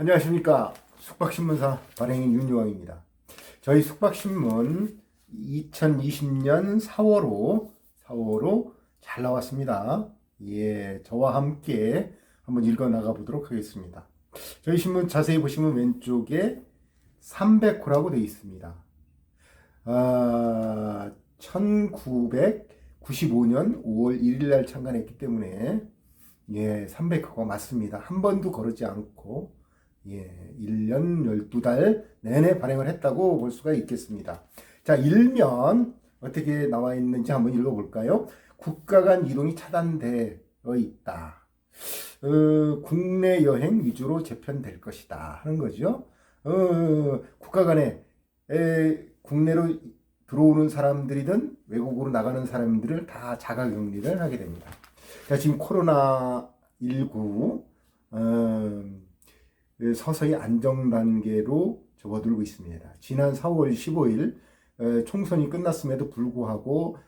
안녕하십니까. 숙박신문사 발행인 윤유왕입니다. 저희 숙박신문 2020년 4월호 잘 나왔습니다. 예, 저와 함께 한번 읽어 나가 보도록 하겠습니다. 저희 신문 자세히 보시면 왼쪽에 300호라고 되어 있습니다. 1995년 5월 1일 날 창간했기 때문에 300호가 맞습니다. 한 번도 거르지 않고 1년 12달 내내 발행을 했다고 볼 수가 있겠습니다. 자, 일면 어떻게 나와 있는지 한번 읽어볼까요? 국가 간 이동이 차단되어 있다. 국내 여행 위주로 재편될 것이다 하는 거죠. 국가 간에 국내로 들어오는 사람들이든 외국으로 나가는 사람들을 다 자가격리를 하게 됩니다. 자, 지금 코로나19 서서히 안정 단계로 접어들고 있습니다. 지난 4월 15일 총선이 끝났음에도 불구하고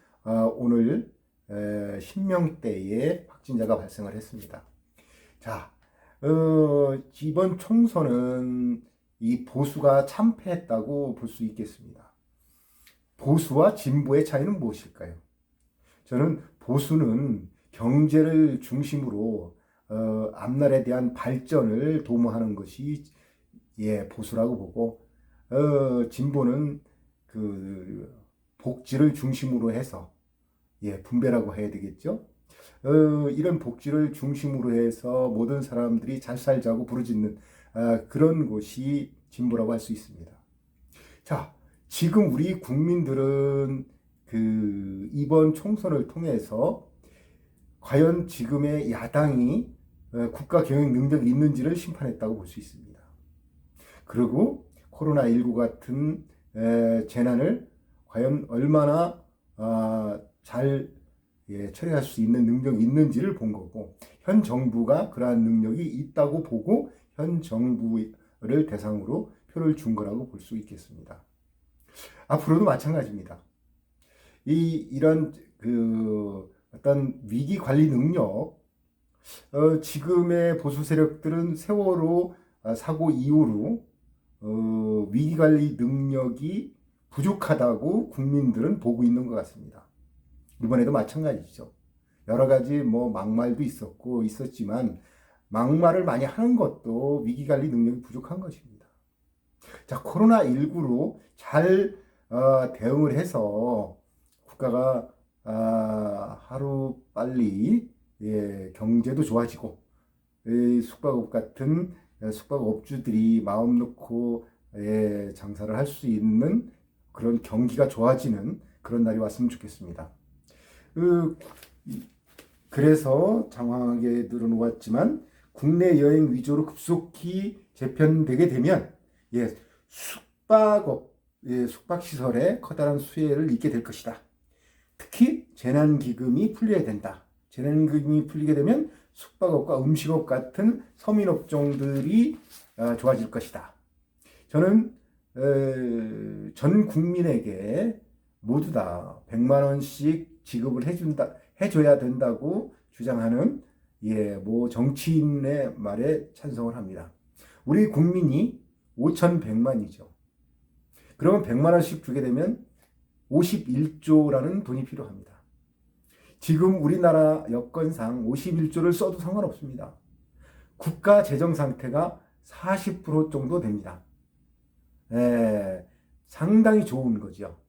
오늘 10명대의 확진자가 발생을 했습니다. 자, 이번 총선은 이 보수가 참패했다고 볼 수 있겠습니다. 보수와 진보의 차이는 무엇일까요? 저는 보수는 경제를 중심으로 앞날에 대한 발전을 도모하는 것이 보수라고 보고, 진보는 그 복지를 중심으로 해서 분배라고 해야 되겠죠. 이런 복지를 중심으로 해서 모든 사람들이 잘 살자고 부르짖는 그런 것이 진보라고 할 수 있습니다. 자, 지금 우리 국민들은 이번 총선을 통해서 과연 지금의 야당이 국가 경영 능력이 있는지를 심판했다고 볼 수 있습니다. 그리고 코로나19 같은 재난을 과연 얼마나 잘 처리할 수 있는 능력이 있는지를 본 거고, 현 정부가 그러한 능력이 있다고 보고 현 정부를 대상으로 표를 준 거라고 볼 수 있겠습니다. 앞으로도 마찬가지입니다. 이런 어떤 위기 관리 능력, 지금의 보수 세력들은 세월호 사고 이후로 위기 관리 능력이 부족하다고 국민들은 보고 있는 것 같습니다. 이번에도 마찬가지죠. 여러 가지 막말도 있었지만 막말을 많이 하는 것도 위기 관리 능력이 부족한 것입니다. 자, 코로나19로 잘 대응을 해서 국가가 하루 빨리 경제도 좋아지고 숙박업 같은 숙박업주들이 마음 놓고 장사를 할 수 있는 그런 경기가 좋아지는 그런 날이 왔으면 좋겠습니다. 그래서 장황하게 늘어놓았지만 국내 여행 위주로 급속히 재편되게 되면 숙박시설에 커다란 수혜를 입게 될 것이다. 특히 재난기금이 풀려야 된다. 재난기금이 풀리게 되면 숙박업과 음식업 같은 서민업종들이 좋아질 것이다. 저는 전 국민에게 모두 다 100만 원씩 지급을 해줘야 된다고 주장하는 정치인의 말에 찬성을 합니다. 우리 국민이 5,100만이죠. 그러면 100만 원씩 주게 되면 51조라는 돈이 필요합니다. 지금 우리나라 여건상 51조를 써도 상관없습니다. 국가 재정 상태가 40% 정도 됩니다. 상당히 좋은 거죠.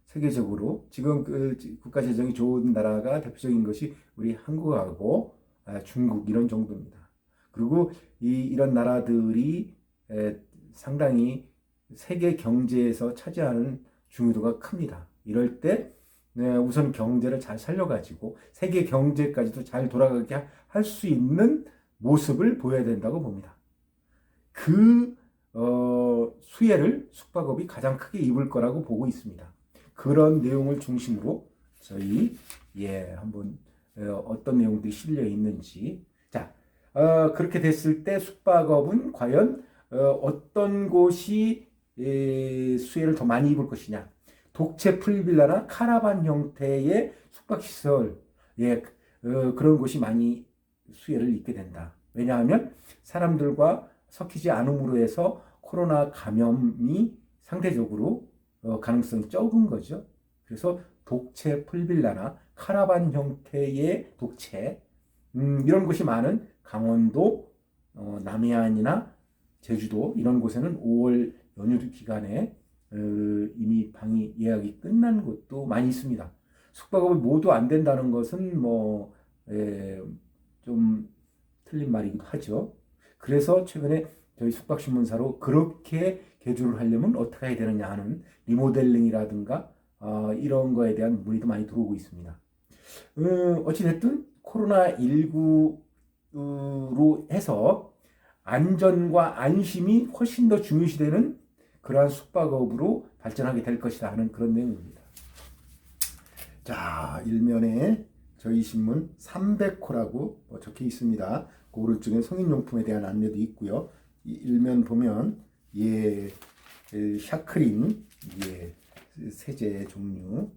세계적으로 지금 국가 재정이 좋은 나라가 대표적인 것이 우리 한국하고 중국 이런 정도입니다. 그리고 이런 나라들이 상당히 세계 경제에서 차지하는 중요도가 큽니다. 이럴 때 우선 경제를 잘 살려가지고 세계 경제까지도 잘 돌아가게 할 수 있는 모습을 보여야 된다고 봅니다. 수혜를 숙박업이 가장 크게 입을 거라고 보고 있습니다. 그런 내용을 중심으로 저희 한번 어떤 내용들이 실려 있는지, 자, 그렇게 됐을 때 숙박업은 과연 어떤 곳이 수혜를 더 많이 입을 것이냐. 독채 풀빌라나 카라반 형태의 숙박시설, 그런 곳이 많이 수혜를 입게 된다. 왜냐하면 사람들과 섞이지 않음으로 해서 코로나 감염이 상대적으로 가능성이 적은 거죠. 그래서 독채 풀빌라나 카라반 형태의 독채 이런 곳이 많은 강원도, 남해안이나 제주도 이런 곳에는 5월 연휴 기간에 이미 방이 예약이 끝난 곳도 많이 있습니다. 숙박업이 모두 안 된다는 것은 좀 틀린 말이기도 하죠. 그래서 최근에 저희 숙박신문사로 그렇게 개조를 하려면 어떻게 해야 되느냐 하는 리모델링이라든가 이런 거에 대한 문의도 많이 들어오고 있습니다. 어찌됐든 코로나19로 해서 안전과 안심이 훨씬 더 중요시되는 그러한 숙박업으로 발전하게 될 것이다 하는 그런 내용입니다. 자, 일면에 저희 신문 300호라고 적혀 있습니다. 그 오른쪽에 성인용품에 대한 안내도 있고요. 이 일면 보면 샤크린 세제 종류,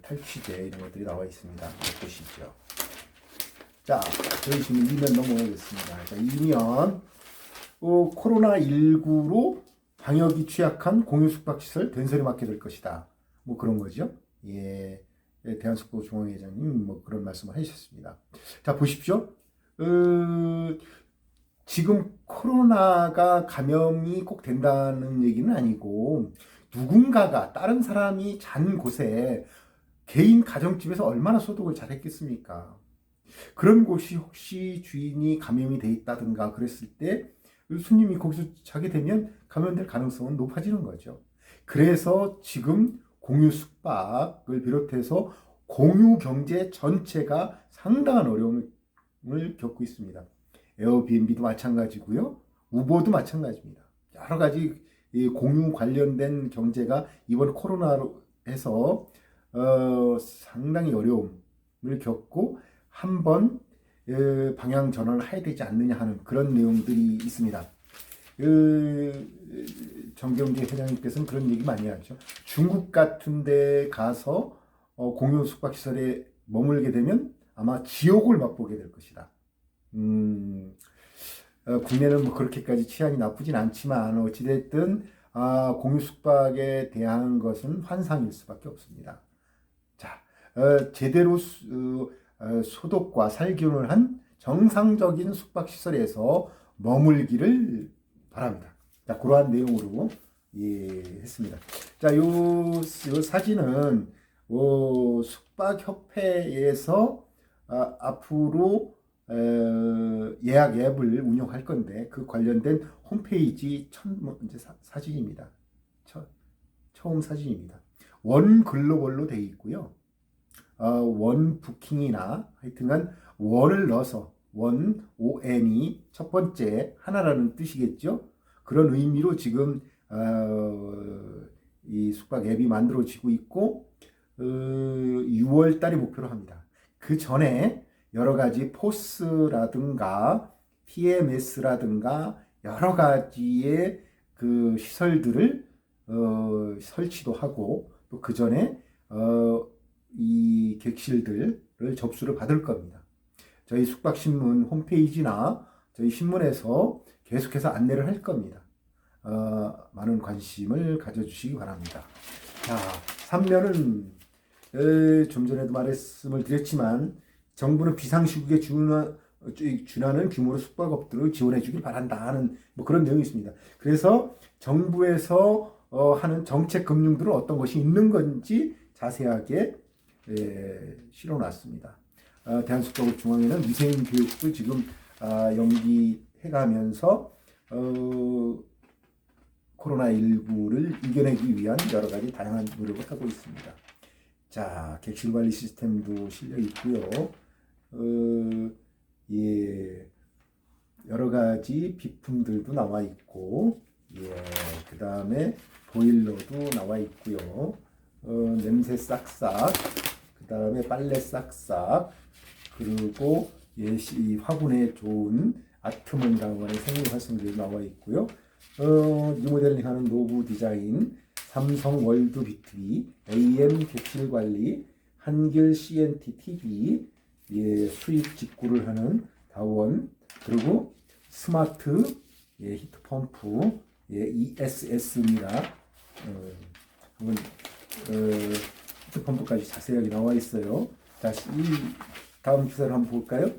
탈취제 이런 것들이 나와 있습니다. 보시죠. 자, 저희 신문 2면 넘어가겠습니다. 자, 2면 코로나19로 방역이 취약한 공유 숙박시설 된소리 맡게 될 것이다. 뭐 그런 거죠. 대한숙박중앙회장님 뭐 그런 말씀을 하셨습니다. 자, 보십시오. 지금 코로나가 감염이 꼭 된다는 얘기는 아니고 누군가가 다른 사람이 잔 곳에 개인 가정집에서 얼마나 소독을 잘 했겠습니까? 그런 곳이 혹시 주인이 감염이 돼 있다든가 그랬을 때 손님이 거기서 자게 되면 감염될 가능성은 높아지는 거죠. 그래서 지금 공유 숙박을 비롯해서 공유 경제 전체가 상당한 어려움을 겪고 있습니다. 에어비앤비도 마찬가지고요. 우버도 마찬가지입니다. 여러 가지 공유 관련된 경제가 이번 코로나로 해서 상당히 어려움을 겪고 한번 방향 전환을 해야 되지 않느냐 하는 그런 내용들이 있습니다. 정경재 회장님께서는 그런 얘기 많이 하죠. 중국 같은 데 가서 공유 숙박시설에 머물게 되면 아마 지옥을 맛보게 될 것이다. 국내는 뭐 그렇게까지 치안이 나쁘진 않지만 어찌됐든 공유 숙박에 대한 것은 환상일 수밖에 없습니다. 자, 제대로 소독과 살균을 한 정상적인 숙박시설에서 머물기를 바랍니다. 자, 그러한 내용으로 했습니다. 자, 요 사진은 숙박협회에서 앞으로 예약 앱을 운영할 건데 그 관련된 홈페이지 사진입니다. 처음 사진입니다. 원 글로벌로 되어 있고요. 원 부킹이나 하여튼간 원을 넣어서 ON이 첫 번째 하나라는 뜻이겠죠. 그런 의미로 지금 이 숙박 앱이 만들어지고 있고 6월 달이 목표로 합니다. 그 전에 여러 가지 포스라든가 PMS라든가 여러 가지의 그 시설들을 설치도 하고 또 그 전에 이 객실들을 접수를 받을 겁니다. 저희 숙박신문 홈페이지나 저희 신문에서 계속해서 안내를 할 겁니다. 많은 관심을 가져주시기 바랍니다. 자, 3면은 좀 전에도 말씀을 드렸지만 정부는 비상시국에 준하는 규모로 숙박업들을 지원해 주길 바란다 하는 뭐 그런 내용이 있습니다. 그래서 정부에서 하는 정책 금융들은 어떤 것이 있는 건지 자세하게 실어놨습니다. 대한숙박업중앙회는 위생 교육도 지금 연기해가면서 코로나19를 이겨내기 위한 여러 가지 다양한 노력을 하고 있습니다. 자, 객실 관리 시스템도 실려 있고요. 여러 가지 비품들도 나와 있고, 그 다음에 보일러도 나와 있고요. 냄새 싹싹, 그 다음에 빨래 싹싹, 그리고 화분에 좋은 아트몬이라고 하는 생물 활성들이 나와 있고요. 리모델링하는 노브 디자인, 삼성 월드 비트비, AM 객실 관리, 한길 CNT TV, 수입 직구를 하는 다원, 그리고 스마트 히트 펌프 ESS입니다. 한번 히트 펌프까지 자세하게 나와 있어요. 자, 이 다음 기사를 한번 볼까요?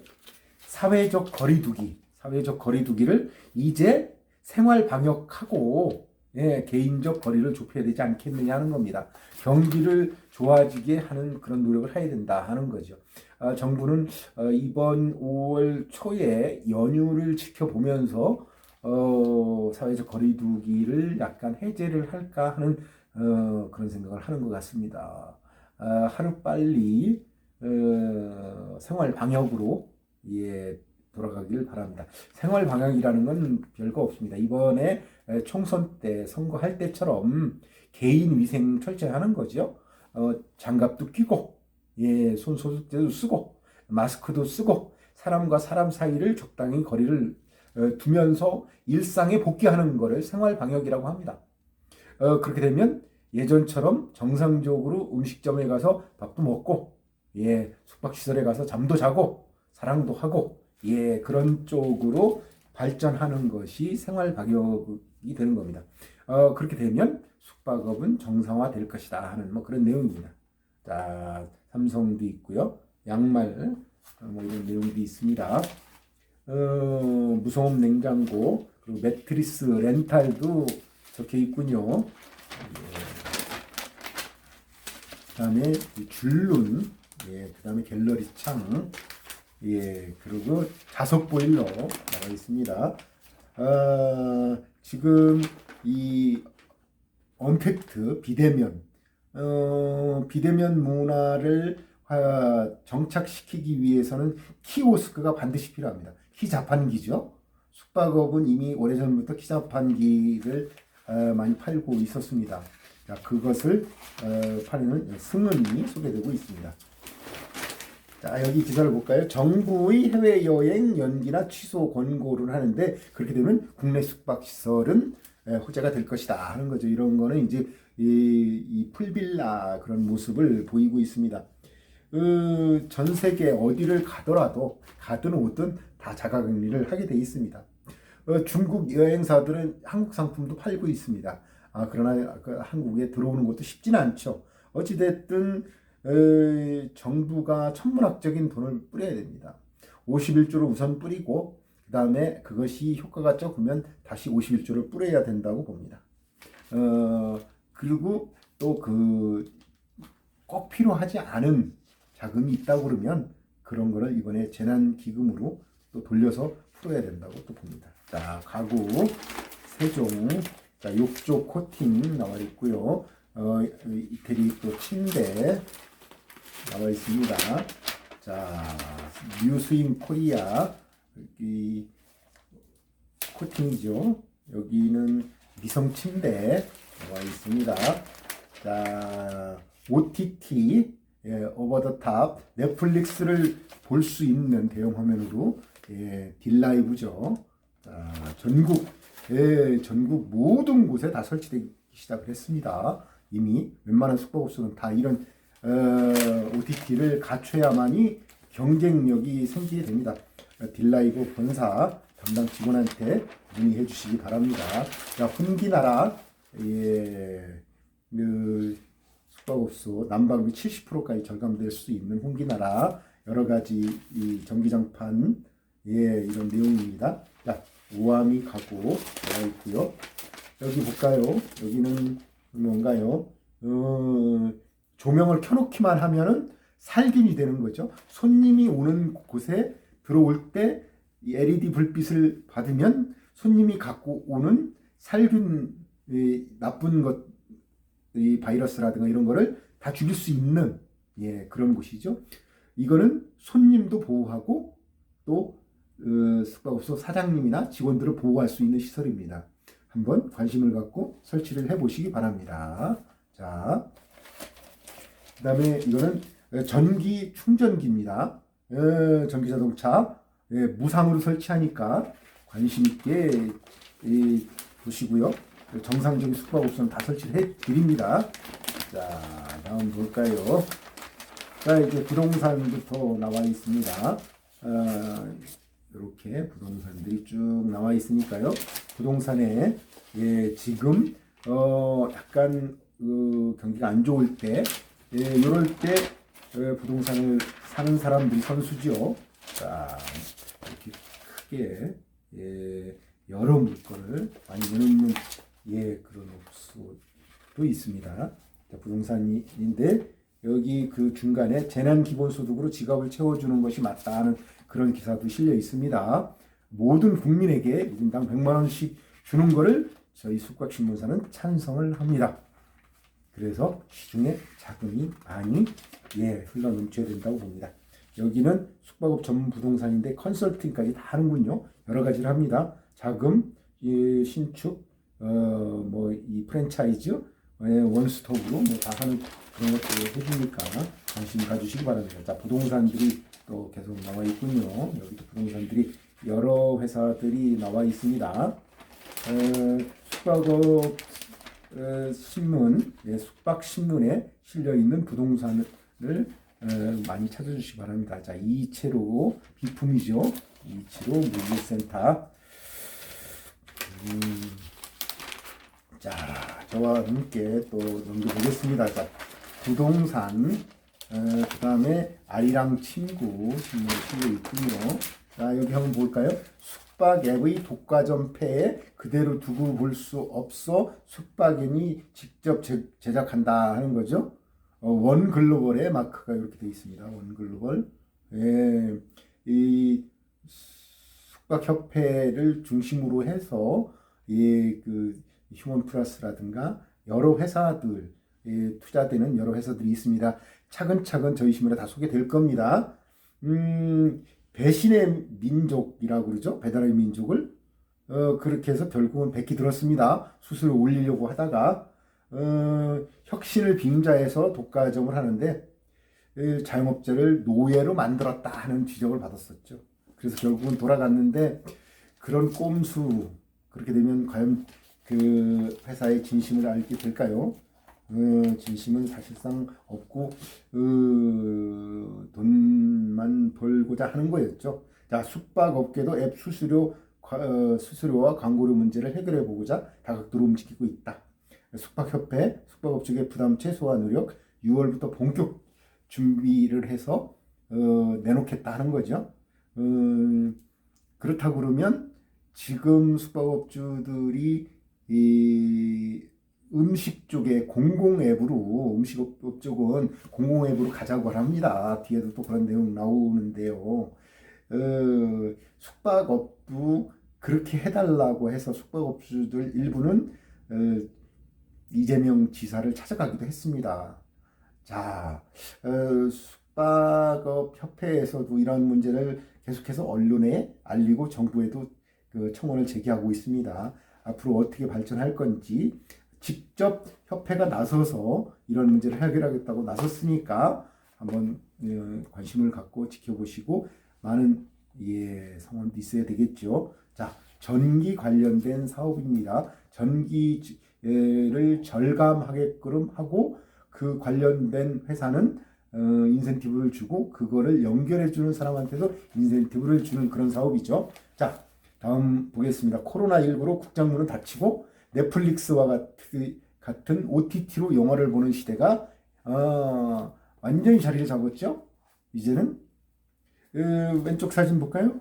사회적 거리두기를 이제 생활 방역하고 개인적 거리를 좁혀야 되지 않겠느냐 하는 겁니다. 경기를 좋아지게 하는 그런 노력을 해야 된다 하는 거죠. 정부는 이번 5월 초에 연휴를 지켜보면서 사회적 거리두기를 약간 해제를 할까 하는 그런 생각을 하는 것 같습니다. 하루빨리 생활 방역으로 돌아가길 바랍니다. 생활 방역이라는 건 별거 없습니다. 이번에 총선 때 선거할 때처럼 개인 위생 철저히 하는 거죠. 장갑도 끼고 손 소독제도 쓰고 마스크도 쓰고 사람과 사람 사이를 적당히 거리를 두면서 일상에 복귀하는 것을 생활 방역이라고 합니다. 그렇게 되면 예전처럼 정상적으로 음식점에 가서 밥도 먹고 숙박시설에 가서 잠도 자고 사랑도 하고 그런 쪽으로 발전하는 것이 생활 방역이 되는 겁니다. 그렇게 되면 숙박업은 정상화될 것이다 하는 그런 내용입니다. 자, 삼성도 있고요. 양말 이런 내용도 있습니다. 무소음 냉장고 그리고 매트리스 렌탈도 적혀 있군요. 그다음에 줄눈, 그다음에 갤러리 창, 그리고 자석 보일러 나와 있습니다. 지금 이 언택트 비대면 문화를 정착시키기 위해서는 키오스크가 반드시 필요합니다. 키자판기죠. 숙박업은 이미 오래전부터 키자판기를 많이 팔고 있었습니다. 자, 그것을 파는 승은이 소개되고 있습니다. 자, 여기 기사를 볼까요? 정부의 해외여행 연기나 취소 권고를 하는데 그렇게 되면 국내 숙박시설은 호재가 될 것이다 하는 거죠. 이런 거는 이제 이 풀빌라 그런 모습을 보이고 있습니다. 전 세계 어디를 가더라도 가든 오든 다 자가격리를 하게 돼 있습니다. 중국 여행사들은 한국 상품도 팔고 있습니다. 그러나 한국에 들어오는 것도 쉽지는 않죠. 어찌됐든 정부가 천문학적인 돈을 뿌려야 됩니다. 51조를 우선 뿌리고 그 다음에 그것이 효과가 적으면 다시 51조를 뿌려야 된다고 봅니다. 그리고 또 꼭 필요하지 않은 자금이 있다고 그러면 그런 거를 이번에 재난기금으로 또 돌려서 풀어야 된다고 또 봅니다. 자, 가구 세종, 자, 욕조 코팅 나와 있고요. 이태리 또 침대 나와 있습니다. 자, 뉴스윙 코리아 여기 코팅이죠. 여기는 미성 침대 나와 있습니다. 자, OTT 오버 더 탑 넷플릭스를 볼 수 있는 대형 화면으로 딜라이브죠. 자, 전국 모든 곳에 다 설치되기 시작을 했습니다. 이미 웬만한 숙박업소는 다 이런 OTT를 갖춰야만이 경쟁력이 생기게 됩니다. 딜라이브 본사 담당 직원한테 문의해 주시기 바랍니다. 자, 훈기나라 숙박업소 난방비 70%까지 절감될 수 있는 훈기나라 여러 가지 이 전기장판 이런 내용입니다. 자, 우아미 가구 나와 있고요. 여기 볼까요? 여기는 뭔가요? 조명을 켜놓기만 하면은 살균이 되는 거죠. 손님이 오는 곳에 들어올 때 이 LED 불빛을 받으면 손님이 갖고 오는 살균 나쁜 것, 이 바이러스라든가 이런 거를 다 죽일 수 있는 그런 곳이죠. 이거는 손님도 보호하고 또 숙박업소 사장님이나 직원들을 보호할 수 있는 시설입니다. 한번 관심을 갖고 설치를 해보시기 바랍니다. 자, 그 다음에 이거는 전기 충전기입니다. 전기 자동차 무상으로 설치하니까 관심 있게 보시고요. 정상적인 숙박업소는 다 설치를 해드립니다. 자, 다음 볼까요? 자, 이제 부동산부터 나와 있습니다. 이렇게 부동산들이 쭉 나와 있으니까요. 부동산에 지금 약간 경기가 안 좋을 때, 이럴 때 부동산을 사는 사람들이 선수죠. 자, 이렇게 크게 여러 물건을 많이 내놓는 그런 옵수도 있습니다. 자, 부동산인데 여기 그 중간에 재난 기본소득으로 지갑을 채워주는 것이 맞다는 그런 기사도 실려 있습니다. 모든 국민에게 1인당 100만 원씩 주는 거를 저희 숙박신문사는 찬성을 합니다. 그래서 시중에 자금이 많이 흘러 넘쳐야 된다고 봅니다. 여기는 숙박업 전문 부동산인데 컨설팅까지 다 하는군요. 여러 가지를 합니다. 자금, 신축, 이 프랜차이즈, 원스톱으로 다 하는 그런 것들을 해주니까 관심 가주시기 바랍니다. 자, 부동산들이 또 계속 나와 있군요. 여기도 부동산들이 여러 회사들이 나와 있습니다. 숙박업 신문, 숙박신문에 실려 있는 부동산을 많이 찾아주시기 바랍니다. 자, 이채로 비품이죠. 이채로 물류센터. 자, 저와 함께 또 넘겨보겠습니다. 자, 부동산, 그 다음에 아리랑 친구 신문 실려 있군요. 자, 여기 한번 볼까요? 숙박 앱의 독과점폐에 그대로 두고 볼 수 없어 숙박인이 직접 제작한다 하는 거죠. 원글로벌의 마크가 이렇게 되어 있습니다. 원글로벌. 이 숙박협회를 중심으로 해서 그 휴먼 플러스라든가 여러 회사들, 투자되는 여러 회사들이 있습니다. 차근차근 저희 신문에 다 소개될 겁니다. 배신의 민족이라고 그러죠. 배달의 민족을 그렇게 해서 결국은 백기 들었습니다. 수수료 올리려고 하다가 혁신을 빙자해서 독과점을 하는데 자영업자를 노예로 만들었다 하는 지적을 받았었죠. 그래서 결국은 돌아갔는데 그런 꼼수, 그렇게 되면 과연 그 회사의 진심을 알게 될까요? 진심은 사실상 없고 돈만 벌고자 하는 거였죠. 자, 숙박업계도 앱 수수료와 광고료 문제를 해결해 보고자 다각도로 움직이고 있다. 숙박협회, 숙박업 쪽의 부담 최소화 노력, 6월부터 본격 준비를 해서 내놓겠다 하는 거죠. 그렇다고 그러면 지금 숙박업주들이 이 음식 쪽에 공공 앱으로, 음식업 쪽은 공공 앱으로 가자고 합니다. 뒤에도 또 그런 내용 나오는데요. 숙박업도 그렇게 해달라고 해서 숙박업주들 일부는 이재명 지사를 찾아가기도 했습니다. 자, 숙박업 협회에서도 이런 문제를 계속해서 언론에 알리고 정부에도 그 청원을 제기하고 있습니다. 앞으로 어떻게 발전할 건지 직접 협회가 나서서 이런 문제를 해결하겠다고 나섰으니까 한번 관심을 갖고 지켜보시고 많은 성원도 있어야 되겠죠. 자, 전기 관련된 사업입니다. 전기를 절감하게끔 하고 그 관련된 회사는 인센티브를 주고 그거를 연결해 주는 사람한테도 인센티브를 주는 그런 사업이죠. 자, 다음 보겠습니다. 코로나19로 국장문은 닫히고 넷플릭스와 같은 OTT로 영화를 보는 시대가 완전히 자리를 잡았죠. 이제는 왼쪽 사진 볼까요?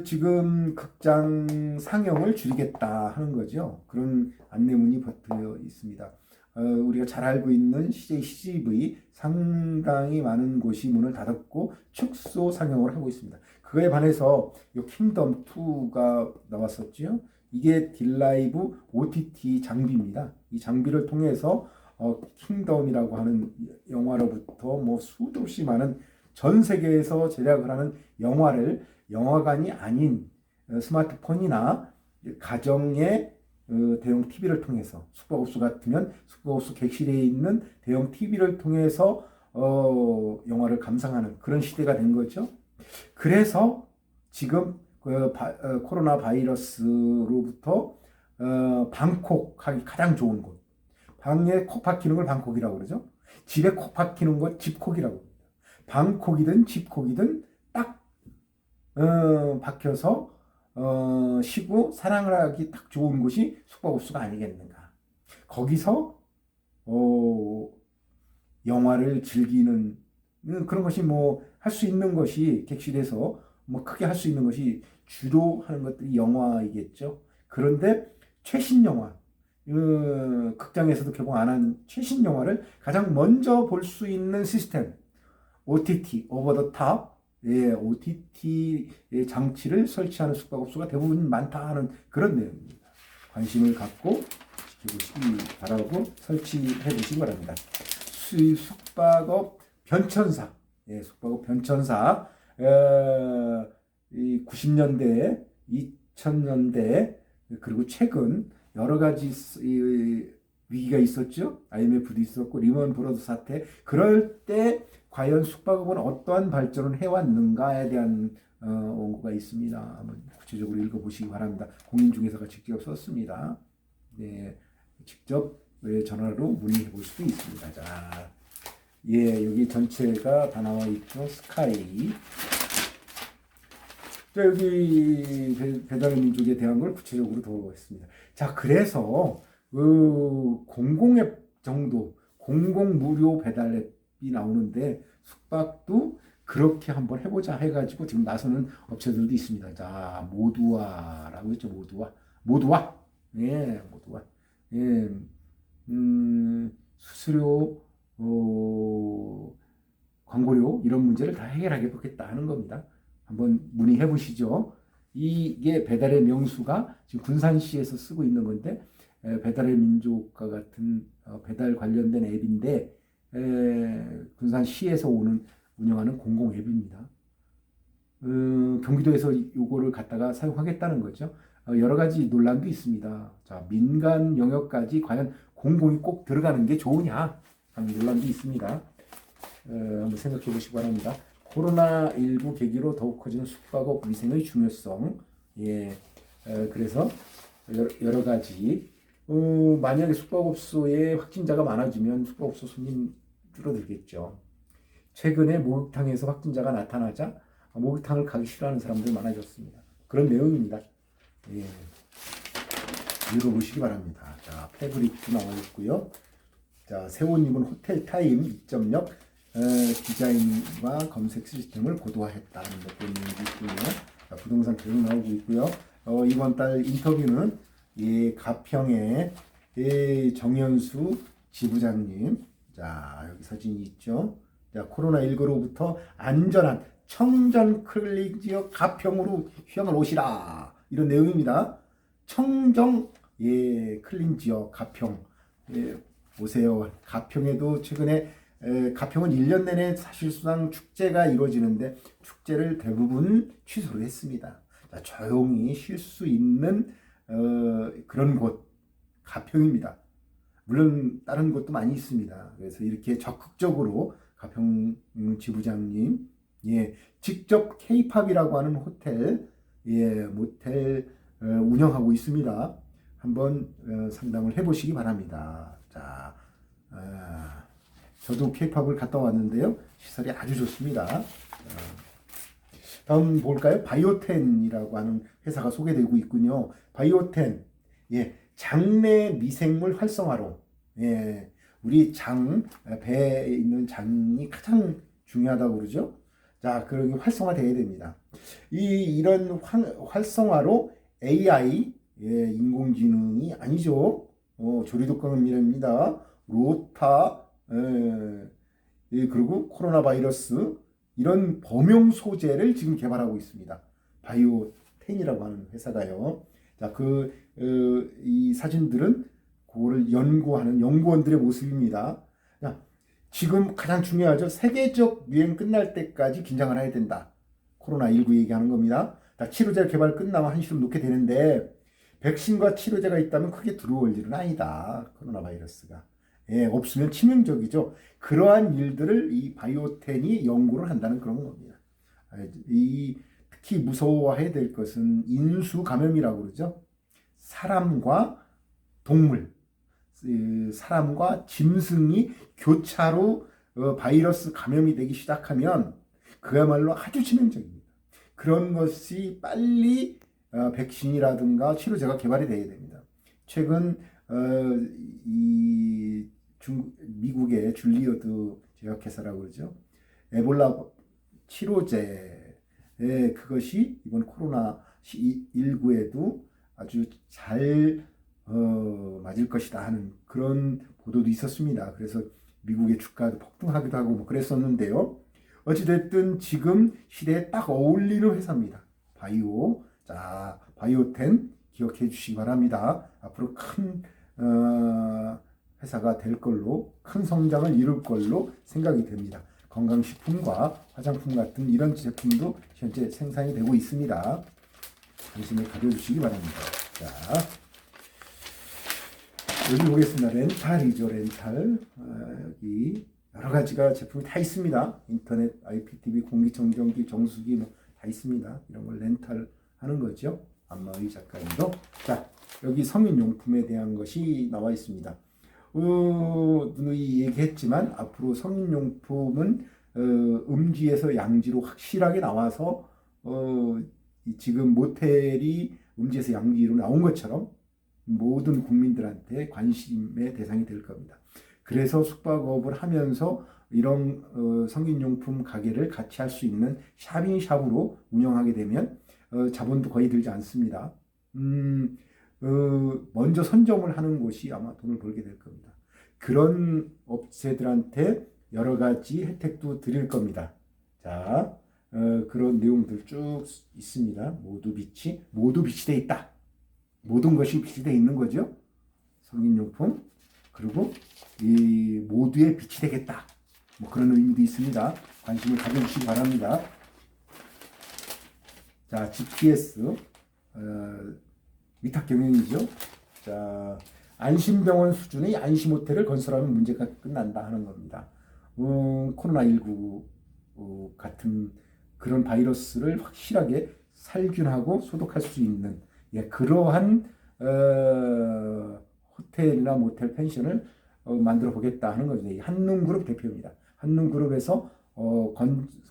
지금 극장 상영을 줄이겠다 하는 거죠. 그런 안내문이 붙어 있습니다. 우리가 잘 알고 있는 CGV 상당히 많은 곳이 문을 닫았고 축소 상영을 하고 있습니다. 그거에 반해서 이 킹덤 2가 나왔었죠. 이게 딜라이브 OTT 장비입니다. 이 장비를 통해서 킹덤이라고 하는 영화로부터 수도 없이 많은 전 세계에서 제작을 하는 영화를 영화관이 아닌 스마트폰이나 가정의 대형 TV를 통해서, 숙박업소 같으면 숙박업소 객실에 있는 대형 TV를 통해서 영화를 감상하는 그런 시대가 된 거죠. 그래서 지금 코로나 바이러스로부터 방콕하기 가장 좋은 곳, 방에 콕 박히는 걸 방콕이라고 그러죠. 집에 콕 박히는 것 집콕이라고 합니다. 방콕이든 집콕이든 딱 박혀서 쉬고 사랑을 하기 딱 좋은 곳이 숙박업소가 아니겠는가. 거기서 영화를 즐기는 그런 것이 뭐 할 수 있는 것이 객실에서 뭐 크게 할 수 있는 것이 주로 하는 것들이 영화이겠죠. 그런데 최신 영화, 극장에서도 개봉 안 한 최신 영화를 가장 먼저 볼 수 있는 시스템, OTT, 오버 더 탑, 예, OTT 장치를 설치하는 숙박업소가 대부분 많다 하는 그런 내용입니다. 관심을 갖고 지켜보시기 바라고 설치해 보시기 바랍니다. 숙박업 변천사, 예, 숙박업 변천사, 이 90년대, 2000년대 그리고 최근 여러 가지 위기가 있었죠. IMF도 있었고 리먼 브러더 사태. 그럴 때 과연 숙박업은 어떠한 발전을 해왔는가에 대한 원고가 있습니다. 한번 구체적으로 읽어보시기 바랍니다. 공인중개사가 직접 썼습니다. 네, 직접 전화로 문의해 볼 수도 있습니다. 자, 예, 여기 전체가 다 나와 있죠. 스카이. 자, 여기 배달의 민족에 대한 걸 구체적으로 더 했습니다. 자, 그래서 공공앱 정도, 공공 무료 배달앱이 나오는데 숙박도 그렇게 한번 해보자 해가지고 지금 나서는 업체들도 있습니다. 자, 모두와라고 했죠. 모두와, 예, 모두와, 예, 수수료, 광고료 이런 문제를 다 해결하게 보겠다 하는 겁니다. 한번 문의해 보시죠. 이게 배달의 명수가 지금 군산시에서 쓰고 있는 건데 배달의 민족과 같은 배달 관련된 앱인데 군산시에서 운영하는 공공 앱입니다. 경기도에서 이거를 갖다가 사용하겠다는 거죠. 여러 가지 논란도 있습니다. 자, 민간 영역까지 과연 공공이 꼭 들어가는 게 좋으냐 하는 논란도 있습니다. 한번 생각해 보시기 바랍니다. 코로나19 계기로 더욱 커지는 숙박업 위생의 중요성. 예, 그래서 여러 가지 만약에 숙박업소에 확진자가 많아지면 숙박업소 손님 줄어들겠죠. 최근에 목욕탕에서 확진자가 나타나자 목욕탕을 가기 싫어하는 사람들이 많아졌습니다. 그런 내용입니다. 예, 읽어보시기 바랍니다. 자, 패브릭도 나와 있고요. 자, 세호님은 호텔 타임 2.0 디자인과 검색 시스템을 고도화했다는 것도 있고요. 자, 부동산 계속 나오고 있고요. 이번 달 인터뷰는 가평의 정현수 지부장님. 자, 여기 사진이 있죠. 자, 코로나19로부터 안전한 청정 클린 지역 가평으로 휴양을 오시라. 이런 내용입니다. 청정 클린 지역 가평. 오세요. 가평에도 최근에 가평은 1년 내내 사실상 축제가 이루어지는데 축제를 대부분 취소를 했습니다. 자, 조용히 쉴 수 있는 그런 곳 가평입니다. 물론 다른 곳도 많이 있습니다. 그래서 이렇게 적극적으로 가평 지부장님 직접 K-팝이라고 하는 호텔 모텔 운영하고 있습니다. 한번 상담을 해보시기 바랍니다. 자, 저도 K-팝을 갔다 왔는데요. 시설이 아주 좋습니다. 다음 볼까요? 바이오텐이라고 하는 회사가 소개되고 있군요. 바이오텐, 장내 미생물 활성화로, 우리 배에 있는 장이 가장 중요하다고 그러죠. 자, 그러니 활성화돼야 됩니다. 이런 활성화로 AI, 인공지능이 아니죠. 조류독감입니다. 로타, 그리고 코로나 바이러스 이런 범용 소재를 지금 개발하고 있습니다. 바이오텐이라고 하는 회사가요. 자, 이 사진들은 그거를 연구하는 연구원들의 모습입니다. 자, 지금 가장 중요하죠. 세계적 유행 끝날 때까지 긴장을 해야 된다. 코로나19 얘기하는 겁니다. 자, 치료제 개발 끝나면 한시름 놓게 되는데 백신과 치료제가 있다면 크게 두려울 일은 아니다. 코로나 바이러스가. 없으면 치명적이죠. 그러한 일들을 이 바이오텐이 연구를 한다는 그런 겁니다. 특히 무서워해야 될 것은 인수 감염이라고 그러죠. 사람과 동물, 사람과 짐승이 교차로 바이러스 감염이 되기 시작하면 그야말로 아주 치명적입니다. 그런 것이 빨리 백신이라든가 치료제가 개발이 돼야 됩니다. 최근 이 미국의 줄리어드 제약회사라고 그러죠. 에볼라 치료제 그것이 이번 코로나 19에도 아주 잘 맞을 것이다 하는 그런 보도도 있었습니다. 그래서 미국의 주가도 폭등하기도 하고 뭐 그랬었는데요. 어찌됐든 지금 시대에 딱 어울리는 회사입니다. 바이오. 자, 바이오텐 기억해 주시기 바랍니다. 앞으로 큰 회사가 될 걸로, 큰 성장을 이룰 걸로 생각이 됩니다. 건강식품과 화장품 같은 이런 제품도 현재 생산이 되고 있습니다. 관심을 가져주시기 바랍니다. 자, 여기 보겠습니다. 렌탈이죠, 렌탈. 여기 여러 가지가 제품이 다 있습니다. 인터넷, IPTV, 공기청정기, 정수기 뭐 다 있습니다. 이런 걸 렌탈 하는 거죠. 안마의 작가님도. 자, 여기 성인용품에 대한 것이 나와 있습니다. 누누이 얘기했지만 앞으로 성인용품은 음지에서 양지로 확실하게 나와서 지금 모텔이 음지에서 양지로 나온 것처럼 모든 국민들한테 관심의 대상이 될 겁니다. 그래서 숙박업을 하면서 이런 성인용품 가게를 같이 할 수 있는 샵인샵으로 운영하게 되면 자본도 거의 들지 않습니다. 먼저 선점을 하는 곳이 아마 돈을 벌게 될 겁니다. 그런 업체들한테 여러 가지 혜택도 드릴 겁니다. 자, 그런 내용들 쭉 있습니다. 모두 빛이 돼 있다. 모든 것이 빛이 돼 있는 거죠. 성인용품. 그리고 이 모두의 빛이 되겠다. 뭐 그런 의미도 있습니다. 관심을 가져주시기 바랍니다. 자, GPS 위탁 경영이죠. 자, 안심병원 수준의 안심호텔을 건설하면 문제가 끝난다 하는 겁니다. 코로나19 같은 그런 바이러스를 확실하게 살균하고 소독할 수 있는 그러한 호텔이나 모텔 펜션을 만들어 보겠다 하는 거죠. 한눈그룹 대표입니다. 한눈그룹에서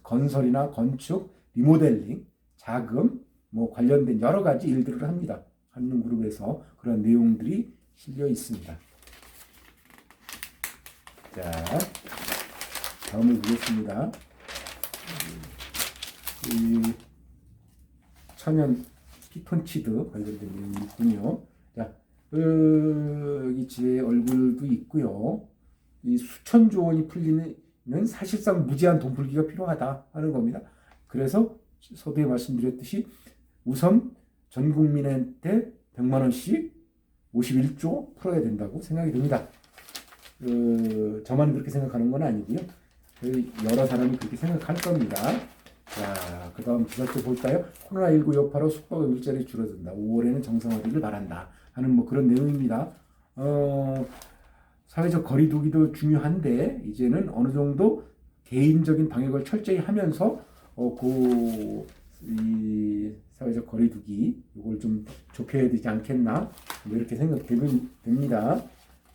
건설이나 건축, 리모델링, 자금 뭐 관련된 여러 가지 일들을 합니다. 한눈그룹에서 그런 내용들이 실려 있습니다. 자, 다음을 보겠습니다. 이 천연 피톤치드 관련된 내용이 있군요. 자, 여기 제 얼굴도 있고요. 이 수천조 원이 풀리면 사실상 무제한 돈 풀기가 필요하다 하는 겁니다. 그래서 서두에 말씀드렸듯이 우선 전 국민한테 100만 원씩 51조 풀어야 된다고 생각이 듭니다. 저만 그렇게 생각하는 건 아니고요. 여러 사람이 그렇게 생각할 겁니다. 자, 그 다음 기사 또 볼까요? 코로나19 여파로 숙박업 일자리 줄어든다. 5월에는 정상화되길 바란다 하는 뭐 그런 내용입니다. 사회적 거리두기도 중요한데 이제는 어느 정도 개인적인 방역을 철저히 하면서 이 사회적 거리두기 이걸 좀 좁혀야 되지 않겠나 이렇게 생각됩니다.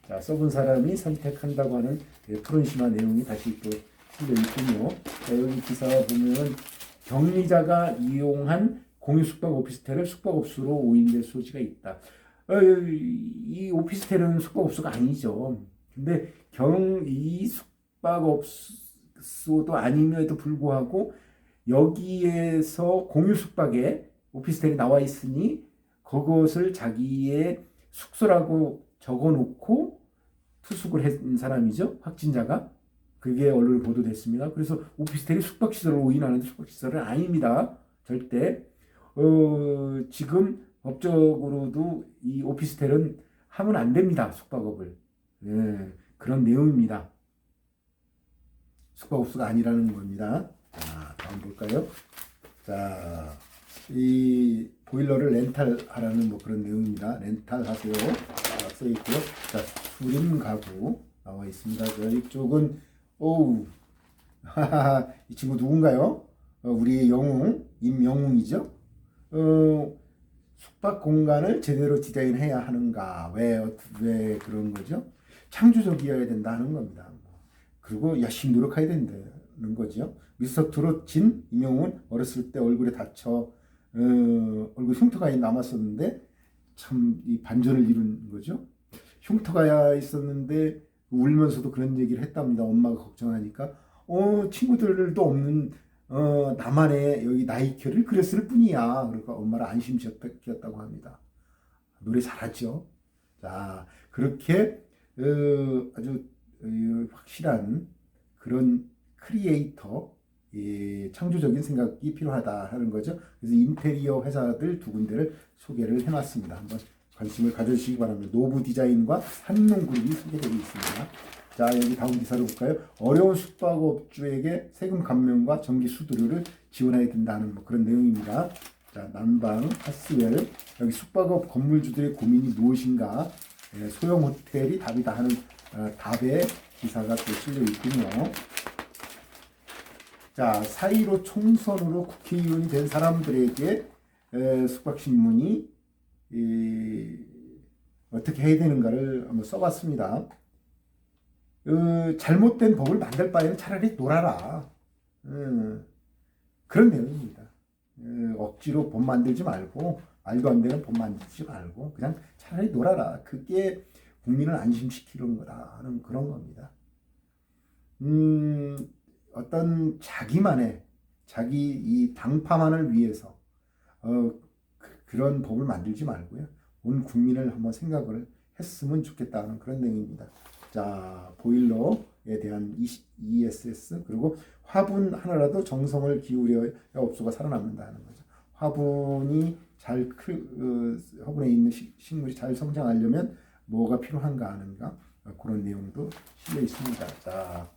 자, 써본 사람이 선택한다고 하는 푸른심한 내용이 다시 또 실려 있군요. 자, 여기 기사 보면 격리자가 이용한 공유 숙박 오피스텔을 숙박업소로 오인될 소지가 있다. 이 오피스텔은 숙박업소가 아니죠. 근데 이 숙박업소도 아님에도 불구하고 여기에서 공유 숙박에 오피스텔이 나와 있으니 그것을 자기의 숙소라고 적어놓고 투숙을 한 사람이죠. 확진자가. 그게 언론에 보도됐습니다. 그래서 오피스텔이 숙박시설을 오인하는데 숙박시설은 아닙니다. 절대. 지금 법적으로도 이 오피스텔은 하면 안 됩니다. 숙박업을. 그런 내용입니다. 숙박업소가 아니라는 겁니다. 자, 다음 볼까요? 자, 이 보일러를 렌탈하라는 뭐 그런 내용입니다. 렌탈하세요. 써 있고요. 자, 수림 가구 나와 있습니다. 자, 이쪽은 이 친구 누군가요? 우리 영웅, 임영웅이죠. 숙박 공간을 제대로 디자인해야 하는가? 왜 그런 거죠? 창조적이어야 된다 하는 겁니다. 그리고 열심히 노력해야 된다. 있다는 거죠. 미스터 트롯 진 임영웅은 어렸을 때 얼굴에 다쳐 얼굴 흉터가 남았었는데 참 이 반전을 이룬 거죠. 흉터가 있었는데 울면서도 그런 얘기를 했답니다. 엄마가 걱정하니까 친구들도 없는 나만의 여기 나이키를 그렸을 뿐이야. 그러니까 엄마를 안심시켰다고 합니다. 노래 잘하죠. 자, 그렇게 아주 확실한 그런 크리에이터, 창조적인 생각이 필요하다 하는 거죠. 그래서 인테리어 회사들 두 군데를 소개를 해놨습니다. 한번 관심을 가져주시기 바랍니다. 노브 디자인과 한농그룹이 소개되고 있습니다. 자, 여기 다음 기사를 볼까요? 어려운 숙박업주에게 세금 감면과 전기 수수료를 지원해야 된다는 뭐 그런 내용입니다. 자, 난방, 하스웰, 여기 숙박업 건물주들의 고민이 무엇인가? 소형 호텔이 답이다 하는 답의 기사가 또 실려 있군요. 자, 4.15 총선으로 국회의원이 된 사람들에게 숙박신문이 어떻게 해야 되는가를 한번 써봤습니다. 잘못된 법을 만들 바에는 차라리 놀아라. 그런 내용입니다. 억지로 법 만들지 말고 말도 안 되는 법 만들지 말고 그냥 차라리 놀아라. 그게 국민을 안심시키는 거다 하는 그런 겁니다. 어떤 자기만의 자기 이 당파만을 위해서 그런 법을 만들지 말고요. 온 국민을 한번 생각을 했으면 좋겠다는 그런 내용입니다. 자, 보일러에 대한 ESS 그리고 화분 하나라도 정성을 기울여야 업소가 살아남는다 하는 거죠. 화분이 화분에 있는 식물이 잘 성장하려면 뭐가 필요한가 하는가 그런 내용도 실려 있습니다. 자,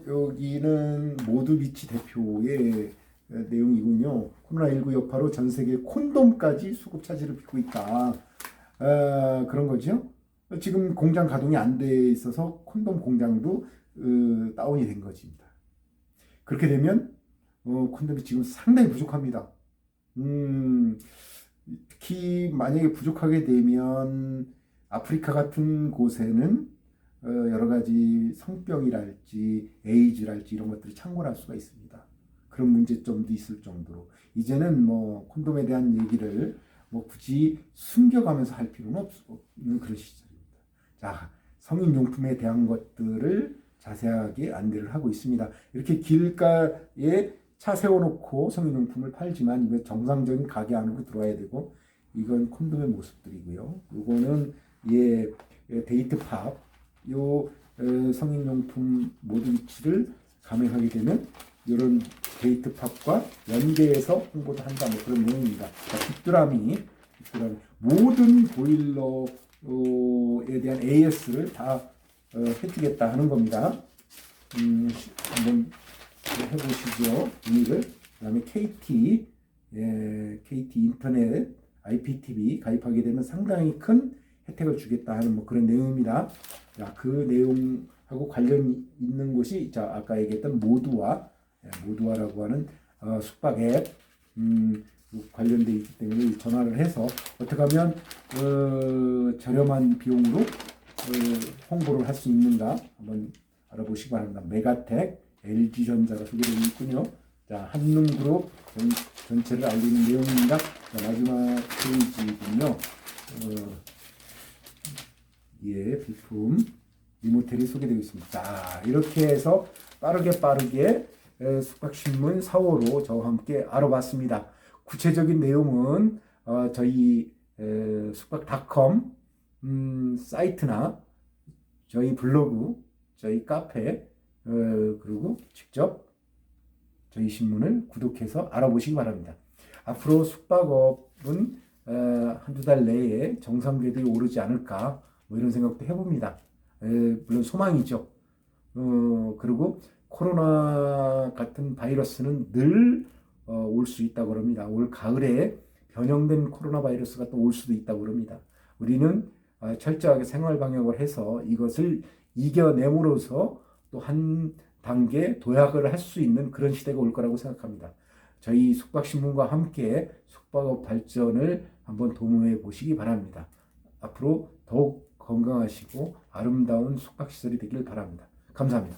여기는 모두비치 대표의 내용이군요. 코로나19 여파로 전 세계 콘돔까지 수급 차질을 빚고 있다. 그런 거죠. 지금 공장 가동이 안 돼 있어서 콘돔 공장도 다운이 된 것입니다. 그렇게 되면 콘돔이 지금 상당히 부족합니다. 특히 만약에 부족하게 되면 아프리카 같은 곳에는 여러 가지 성병이랄지 에이즈랄지 이런 것들이 창궐할 수가 있습니다. 그런 문제점도 있을 정도로 이제는 뭐 콘돔에 대한 얘기를 뭐 굳이 숨겨가면서 할 필요는 없는 그런 시절입니다. 자, 성인용품에 대한 것들을 자세하게 안내를 하고 있습니다. 이렇게 길가에 차 세워놓고 성인용품을 팔지만 이거 정상적인 가게 안으로 들어와야 되고 이건 콘돔의 모습들이고요. 이거는 데이트팝 요 성인용품 모든 위치를 감행하게 되면 이런 데이트팝과 연계해서 홍보도 한다 뭐 그런 내용입니다. 귀뚜라미 모든 보일러에 대한 AS를 다 해주겠다 하는 겁니다. 한번 해보시죠. 이를 그다음에 KT 인터넷 IPTV 가입하게 되면 상당히 큰 혜택을 주겠다 하는 뭐 그런 내용입니다. 자, 그 내용하고 관련 있는 곳이 자 아까 얘기했던 모두와라고 하는 숙박 앱 관련돼 있기 때문에 전화를 해서 어떻게 하면 저렴한 비용으로 홍보를 할 수 있는가 한번 알아보시기 바랍니다. 메가텍, LG전자가 소개되어 있군요. 자, 한농그룹 전체를 알리는 내용입니다. 자, 마지막 페이지군요. 비품 리모텔이 소개되고 있습니다. 자, 이렇게 해서 빠르게 숙박신문 4호로 저와 함께 알아봤습니다. 구체적인 내용은 저희 숙박닷컴 사이트나 저희 블로그, 저희 카페 그리고 직접 저희 신문을 구독해서 알아보시기 바랍니다. 앞으로 숙박업은 한두 달 내에 정상 궤도에 오르지 않을까 뭐 이런 생각도 해봅니다. 물론 소망이죠. 그리고 코로나 같은 바이러스는 늘 올 수 있다고 합니다. 올 가을에 변형된 코로나 바이러스가 또 올 수도 있다고 합니다. 우리는 철저하게 생활 방역을 해서 이것을 이겨냄으로써 또 한 단계 도약을 할 수 있는 그런 시대가 올 거라고 생각합니다. 저희 숙박신문과 함께 숙박업 발전을 한번 도모해 보시기 바랍니다. 앞으로 더욱 건강하시고 아름다운 숙박시설이 되길 바랍니다. 감사합니다.